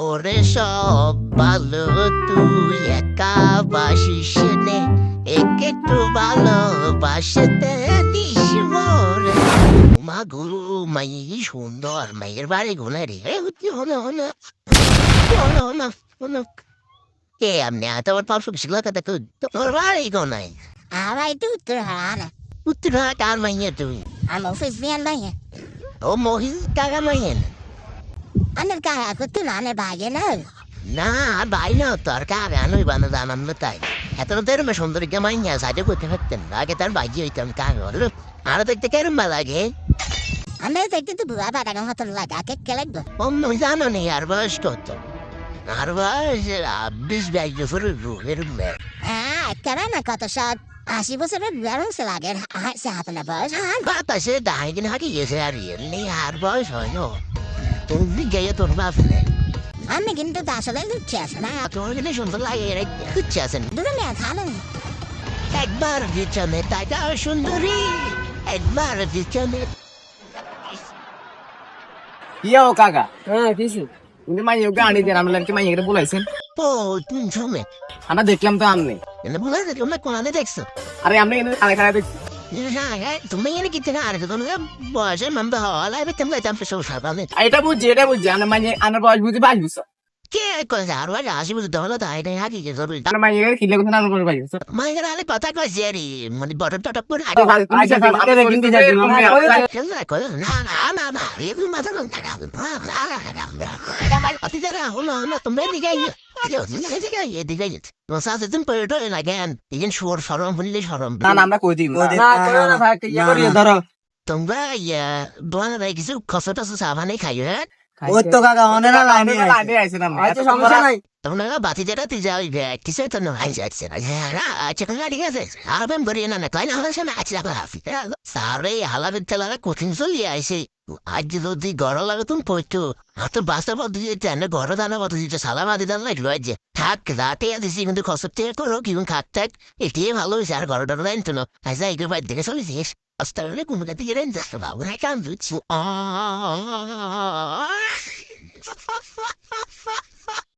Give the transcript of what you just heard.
ওরে সব ভালো তুই একা বাসিস নে একটু ভালোবাসতে দিস মোরে মা গুরু মাই সুন্দর মায়ের বাড়ি গুনে রে হলো হলো হলো হলো হলো কে আপনি তোমার পাঁচশো শিখলা কথা তুই তোর বাড়ি কোনায় Alright, do the hana. Uttara কার মাইয়া তুই I'm a fish man lane. ও মহিষ কাকা মাইয়েন I'm the guy I could do on it by you know. না ভাই না তোর কাকা নই বানা দানাম তাই এত তেরমে সুন্দরীকে মাইয়া সাইডে করতে পারতেন আগে তার ভাইজি হইতাম কাকা হলো আরো দেখতে কেরম লাগে I'm not thinking to be about I don't have to like I get killed. অন্য জানো নেই আর বয়স কত আর বয়স 20-22 বছরের রুহের মেয়ে Ah, Karana got a shot. She was a bit very slugger. I sat in a bush. বাতাসে দাহিন হাঁকি গেছে আর এমনি আর বয়স হয় না তুমি গিয়ে তোর বাপনে I'm beginning to dash a little chest now. তোর গেলে সুন্দর লাগে রে খুঁজছে আছেন Do the man talent. একবার পিছনে তাকা সুন্দরী একবার পিছনে ইয়া ও কাকা হ্যাঁ কিছু কিন্তু মাইয়ে গাড়ি দেন আমরা কি মাইয়ে বলাইছেন ও তুমি শুনে আমরা দেখলাম তো আমনে এনে বলে তোমরা কোনানে দেখছো আরে আমরা এখানে খাড়া খাড়া দেখছি তুমি এনে কিতে না আরে তোমরা বয়সের মেম্বার হওয়া লাগবে তোমরা এটা ফেসো সাবানে এটা বুঝছি আমরা মাইয়ে আনার বয়স বুঝি 22 বছর কে কইছে আর ওই আসি বুঝতে দহলো তাই নাই হাকি কে জরুরি আমরা মাইয়ে কিলে কথা না বলবো 22 বছর মাইগের আলে কথা কইছে আরে মানে বড় টটক করে আচ্ছা আরে কিন্তু যাই কেন কই না না না না এই মাথা না অতি যারা হলো না তোমরা দিকে দিকে no sa se tempo to en again igen shor সরম হইলে সরম না না আমরা কই দিই না কই না ভাই ইয়া করি ধরো তোমরা দোয়ানা ভাই কিছু খসটা সাবানে খাইও হ্যাঁ ওই তো কাকা অনেরা লাইনে লাইনে আইছেন আমরা আচ্ছা সমস্যা নাই তোমরা বাতি যেটা তুই যাও কিছু তো নয় যাচ্ছে না আচ্ছা কাকা ঠিক আছে আর বেম করি না না কাই না হলে না আচ্ছা হাফি সারে হালাবের তেলারা কঠিন চলি আইছে আজ যদি গড় লাগে তুমি পড়তো তো বাসা পদ্ধতি জানে গড় দানা পদ্ধতিটা সালাম আদি দানা লাগলো আজ থাক রাতে দিছি কিন্তু খসতে করো কি খাক থাক এটাই ভালো হয়েছে আর গড় দানা জানতো না আজ এগুলো বাইর দেখে চলেছিস আস্তে কোনো কাছে গেলেন যাচ্ছে বাবু না কান দিচ্ছি